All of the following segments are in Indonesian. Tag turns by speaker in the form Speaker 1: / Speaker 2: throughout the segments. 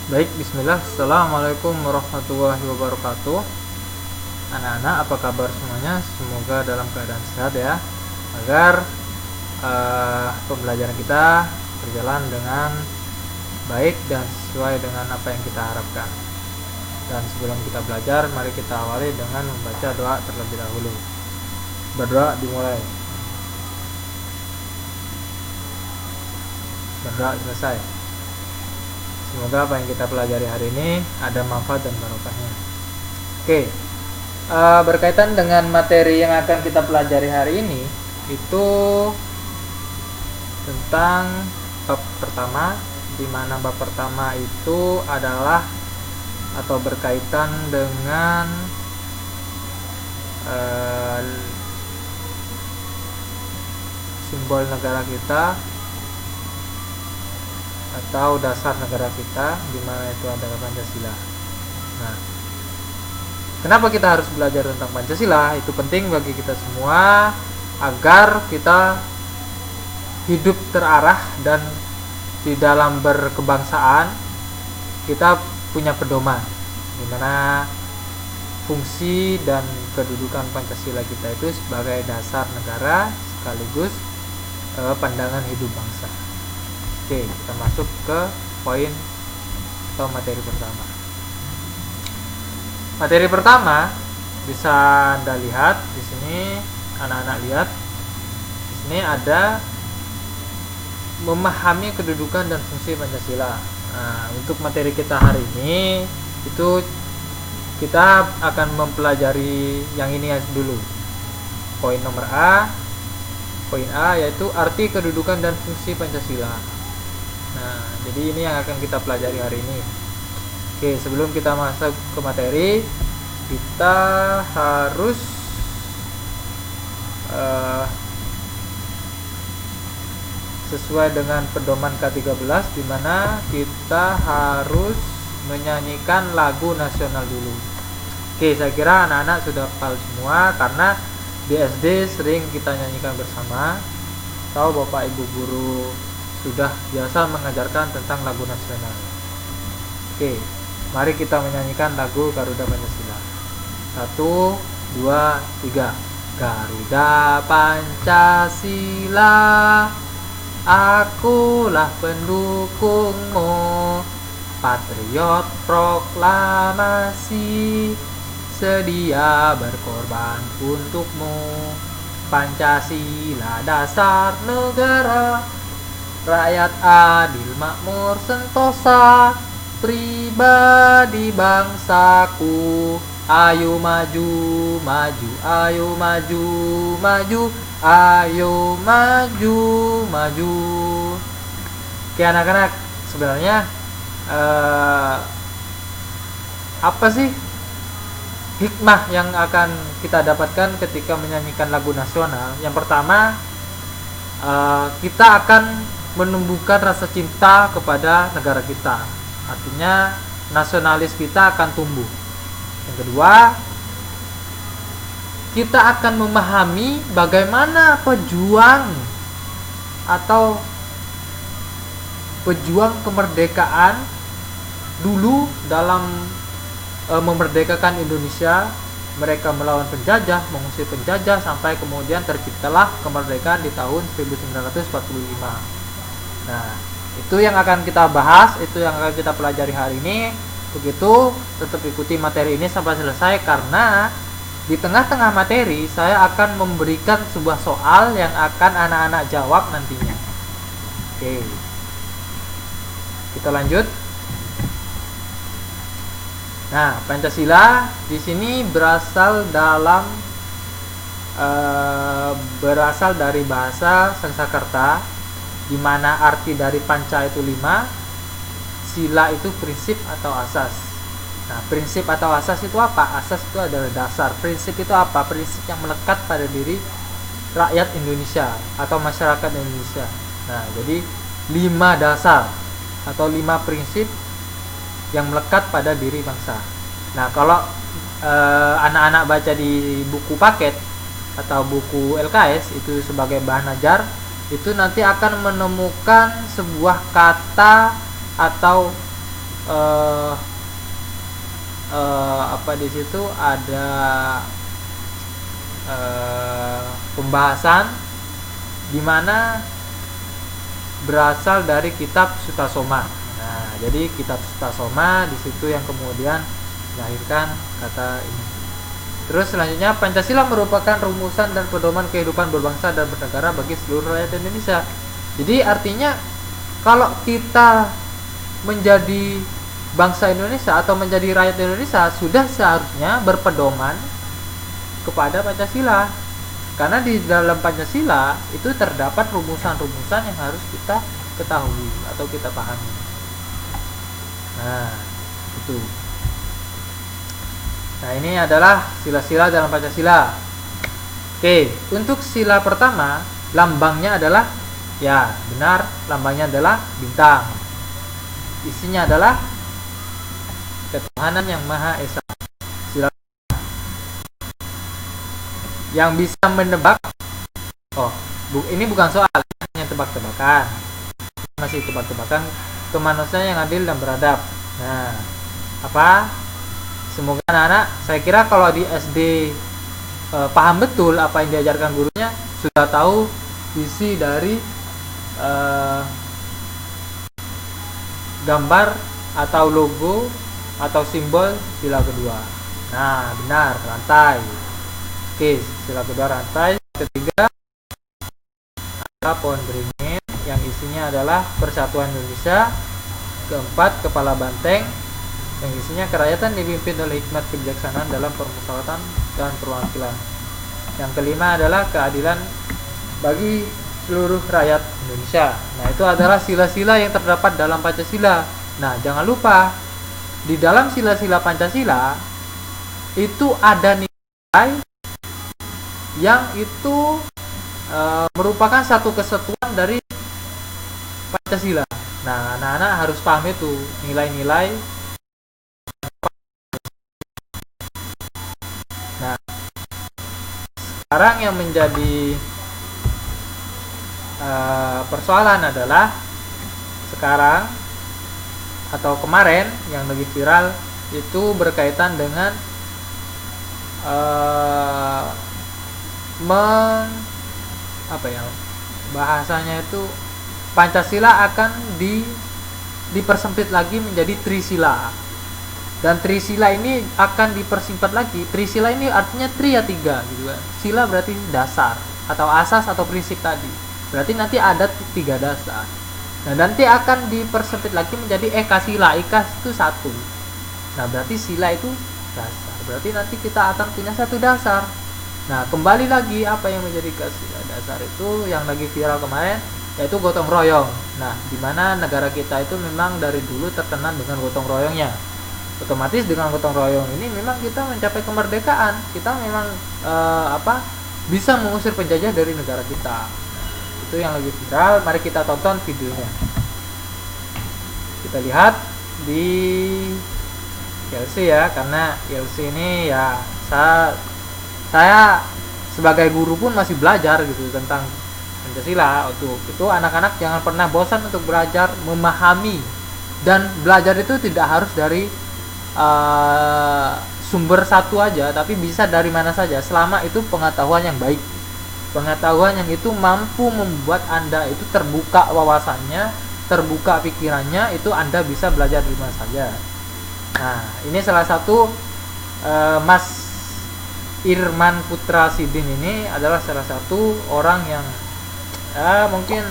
Speaker 1: Baik, bismillah. Assalamualaikum warahmatullahi wabarakatuh. Anak-anak, apa kabar semuanya? Semoga dalam keadaan sehat ya, agar pembelajaran kita berjalan dengan baik dan sesuai dengan apa yang kita harapkan. Dan sebelum kita belajar, mari kita awali dengan membaca doa terlebih dahulu. Berdoa dimulai. Berdoa selesai. Semoga apa yang kita pelajari hari ini ada manfaat dan barokahnya. Oke, berkaitan dengan materi yang akan kita pelajari hari ini, itu tentang bab pertama, di mana bab pertama itu adalah atau berkaitan dengan simbol negara kita atau dasar negara kita, di mana itu adalah Pancasila. Nah, kenapa kita harus belajar tentang Pancasila? Itu penting bagi kita semua agar kita hidup terarah dan di dalam berkebangsaan kita punya pedoman, di mana fungsi dan kedudukan Pancasila kita itu sebagai dasar negara sekaligus pandangan hidup bangsa. Oke, kita masuk ke poin atau materi pertama. Materi pertama bisa Anda lihat di sini, anak-anak lihat. Di sini ada memahami kedudukan dan fungsi Pancasila. Nah, untuk materi kita hari ini itu kita akan mempelajari yang ini dulu. Poin nomor A. Poin A yaitu arti kedudukan dan fungsi Pancasila. Nah, jadi ini yang akan kita pelajari hari ini. Oke, sebelum kita masuk ke materi, kita harus sesuai dengan pedoman K13, di mana kita harus menyanyikan lagu nasional dulu. Oke, saya kira anak-anak sudah hafal semua karena di SD sering kita nyanyikan bersama. Tahu Bapak Ibu guru sudah biasa mengajarkan tentang lagu nasional. Oke, mari kita menyanyikan lagu Garuda Pancasila. 1, 2, 3. Garuda Pancasila, akulah pendukungmu, patriot proklamasi, sedia berkorban untukmu. Pancasila dasar negara, rakyat adil makmur sentosa, pribadi bangsaku. Ayo maju, maju, ayo maju, maju, ayo maju, maju. Oke anak-anak, sebenarnya apa sih hikmah yang akan kita dapatkan ketika menyanyikan lagu nasional? Yang pertama, kita akan menumbuhkan rasa cinta kepada negara kita. Artinya nasionalis kita akan tumbuh. Yang kedua, kita akan memahami bagaimana pejuang atau pejuang kemerdekaan dulu dalam memerdekakan Indonesia. Mereka melawan penjajah, mengusir penjajah, sampai kemudian terciptalah kemerdekaan di tahun 1945. Nah, itu yang akan kita bahas, itu yang akan kita pelajari hari ini. Begitu, tetap ikuti materi ini sampai selesai, karena di tengah-tengah materi saya akan memberikan sebuah soal yang akan anak-anak jawab nantinya. Oke, kita lanjut. Nah, Pancasila di sini berasal dari bahasa Sanskerta, di mana arti dari panca itu 5, sila itu prinsip atau asas. Nah, prinsip atau asas itu apa? Asas itu adalah dasar. Prinsip itu apa? Prinsip yang melekat pada diri rakyat Indonesia atau masyarakat Indonesia. Nah, jadi 5 dasar atau 5 prinsip yang melekat pada diri bangsa. Nah, kalau anak-anak baca di buku paket atau buku LKS itu sebagai bahan ajar, itu nanti akan menemukan sebuah kata atau eh, apa di situ ada pembahasan di mana berasal dari kitab Sutasoma. Nah, jadi kitab Sutasoma di situ yang kemudian melahirkan kata ini. Terus selanjutnya, Pancasila merupakan rumusan dan pedoman kehidupan berbangsa dan bernegara bagi seluruh rakyat Indonesia. Jadi artinya kalau kita menjadi bangsa Indonesia atau menjadi rakyat Indonesia sudah seharusnya berpedoman kepada Pancasila, karena di dalam Pancasila itu terdapat rumusan-rumusan yang harus kita ketahui atau kita pahami. Nah, itu. Nah, ini adalah sila-sila dalam Pancasila. Oke, untuk sila pertama, lambangnya adalah, ya benar, lambangnya adalah bintang. Isinya adalah ketuhanan yang Maha Esa. Sila yang bisa menebak. Ini bukan soal, hanya tebak-tebakan. Masih tebak-tebakan kemanusiaan yang adil dan beradab. Nah, apa? Semoga anak-anak, saya kira kalau di SD paham betul apa yang diajarkan gurunya, sudah tahu isi dari gambar atau logo atau simbol sila kedua. Nah, benar, rantai. Oke, sila kedua rantai. Ketiga adalah pohon beringin yang isinya adalah Persatuan Indonesia. Keempat, kepala banteng yang isinya kerakyatan dipimpin oleh hikmat kebijaksanaan dalam permusyawaratan dan perwakilan. Yang kelima adalah keadilan bagi seluruh rakyat Indonesia. Nah, itu adalah sila-sila yang terdapat dalam Pancasila. Nah, jangan lupa di dalam sila-sila Pancasila itu ada nilai yang itu merupakan satu kesatuan dari Pancasila. Nah, anak-anak harus paham itu nilai-nilai. Nah, sekarang yang menjadi persoalan adalah sekarang atau kemarin yang lebih viral itu berkaitan dengan bahasanya itu Pancasila akan dipersempit lagi menjadi Trisila, dan Trisila ini akan dipersingkat lagi. Trisila ini artinya tri ya tiga gitu kan. Sila berarti dasar atau asas atau prinsip tadi, berarti nanti ada tiga dasar. Nah, nanti akan dipersempit lagi menjadi ekasila. Eka itu satu. Nah, berarti sila itu dasar, berarti nanti kita akan punya satu dasar. Nah, kembali lagi apa yang menjadi sila dasar itu yang lagi viral kemarin, yaitu gotong royong. Nah, di mana negara kita itu memang dari dulu terkenal dengan gotong royongnya. Otomatis dengan gotong royong ini memang kita mencapai kemerdekaan. Kita memang bisa mengusir penjajah dari negara kita. Itu yang lagi viral. Mari kita tonton videonya. Kita lihat di ILC ya, karena ILC ini ya saya sebagai guru pun masih belajar gitu tentang Pancasila. Untuk itu anak-anak jangan pernah bosan untuk belajar, memahami, dan belajar itu tidak harus dari sumber satu aja, tapi bisa dari mana saja selama itu pengetahuan yang baik, pengetahuan yang itu mampu membuat Anda itu terbuka wawasannya, terbuka pikirannya, itu Anda bisa belajar di mana saja. Nah, ini salah satu Mas Irman Putra Sidin ini adalah salah satu orang yang mungkin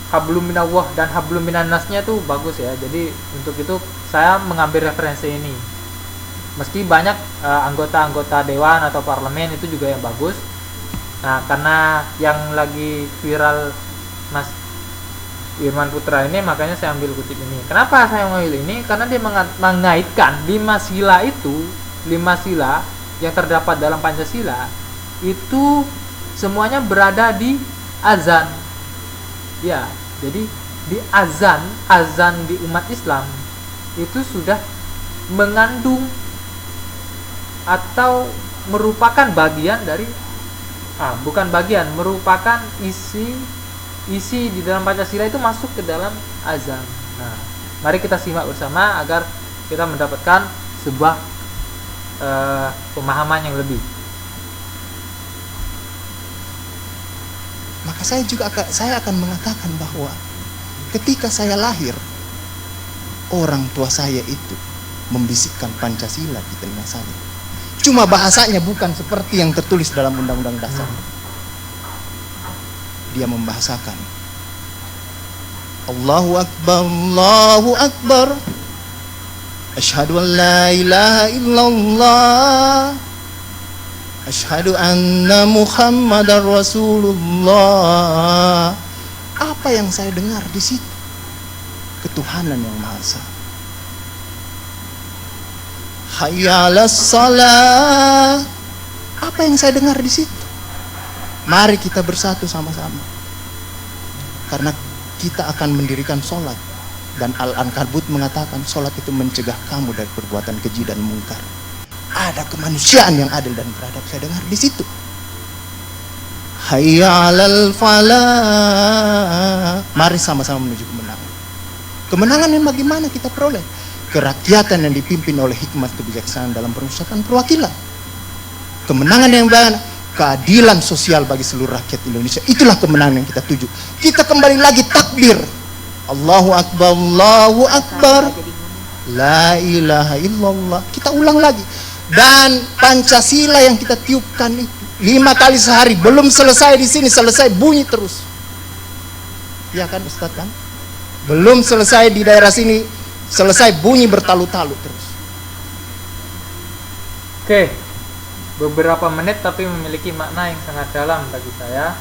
Speaker 1: hablum minallah dan hablum minannasnya itu bagus ya. Jadi untuk itu saya mengambil referensi ini. Meski banyak anggota-anggota dewan atau parlemen itu juga yang bagus. Nah, karena yang lagi viral Mas Irman Putra ini, makanya saya ambil kutip ini. Kenapa saya mengambil ini? Karena dia mengaitkan 5 sila itu, 5 sila yang terdapat dalam Pancasila itu semuanya berada di azan. Ya, jadi di azan di umat Islam itu sudah mengandung atau merupakan bagian dari isi di dalam Pancasila itu masuk ke dalam azan. Nah, Mari kita simak bersama agar kita mendapatkan sebuah pemahaman yang lebih.
Speaker 2: Maka saya akan mengatakan bahwa ketika saya lahir, orang tua saya itu membisikkan Pancasila di telinga saya. Cuma bahasanya bukan seperti yang tertulis dalam Undang-Undang Dasar. Dia membahasakan Allahu Akbar, Allahu Akbar, Asyhadu an la ilaha illallah, Asyhadu anna Muhammadar Rasulullah. Apa yang saya dengar di situ? Ketuhanan yang Maha Esa. Hayya 'alas shalah. Apa yang saya dengar di situ? Mari kita bersatu sama-sama. Karena kita akan mendirikan sholat. Dan Al-Ankabut mengatakan sholat itu mencegah kamu dari perbuatan keji dan mungkar. Ada kemanusiaan yang adil dan beradab. Saya dengar di situ. Hayya 'alal falah. Mari sama-sama menuju kemenangan. Kemenangan yang bagaimana kita peroleh? Kerakyatan yang dipimpin oleh hikmat kebijaksanaan dalam pemusatan perwakilan. Kemenangan yang bagaimana? Keadilan sosial bagi seluruh rakyat Indonesia. Itulah kemenangan yang kita tuju. Kita kembali lagi takbir. Allahu Akbar, Allahu Akbar, la ilaha illallah. Kita ulang lagi. Dan Pancasila yang kita tiupkan itu 5 kali sehari, belum selesai di sini, selesai bunyi terus. Ya kan Ustaz kan? Belum selesai di daerah sini, selesai bunyi bertalu-talu terus.
Speaker 1: Oke, beberapa menit tapi memiliki makna yang sangat dalam bagi saya.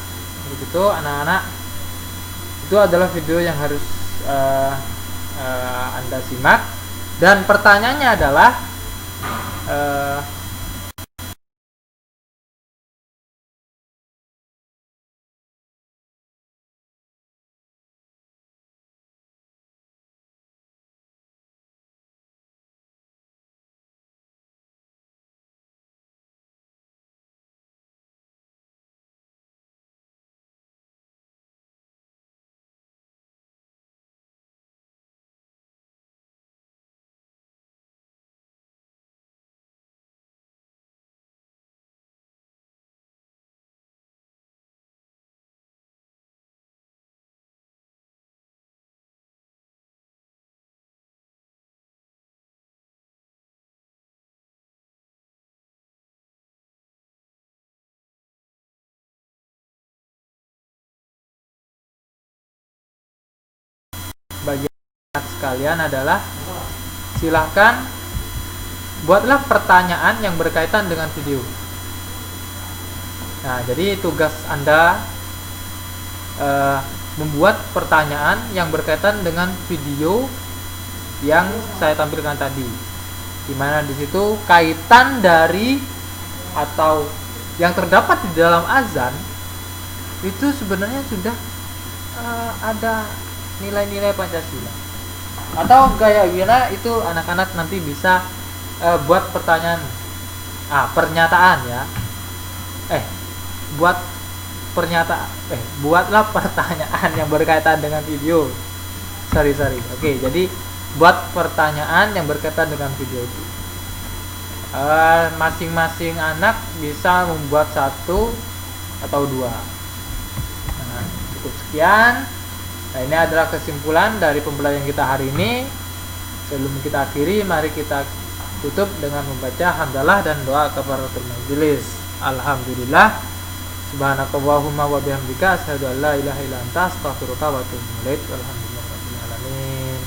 Speaker 1: Begitu anak-anak, itu adalah video yang harus Anda simak. Dan pertanyaannya adalah bagi anak sekalian adalah silahkan buatlah pertanyaan yang berkaitan dengan video. Nah, jadi tugas Anda membuat pertanyaan yang berkaitan dengan video yang saya tampilkan tadi, dimana di situ kaitan dari atau yang terdapat di dalam azan itu sebenarnya sudah ada nilai-nilai Pancasila atau gaya gila. Itu anak-anak nanti bisa buat pertanyaan pernyataan ya buatlah pertanyaan yang berkaitan dengan video. Oke, jadi buat pertanyaan yang berkaitan dengan video itu. Masing-masing anak bisa membuat 1 atau 2. Nah, cukup sekian. Nah, ini adalah kesimpulan dari pembelajaran kita hari ini. Sebelum kita akhiri, mari kita tutup dengan membaca hamdalah dan doa kafaratul majelis. Alhamdulillah, subhanakallahumma wa bihamdika, asyhadu an la ilaha illa anta, astaghfiruka wa atubu ilaik. Alhamdulillahirabbil alamin.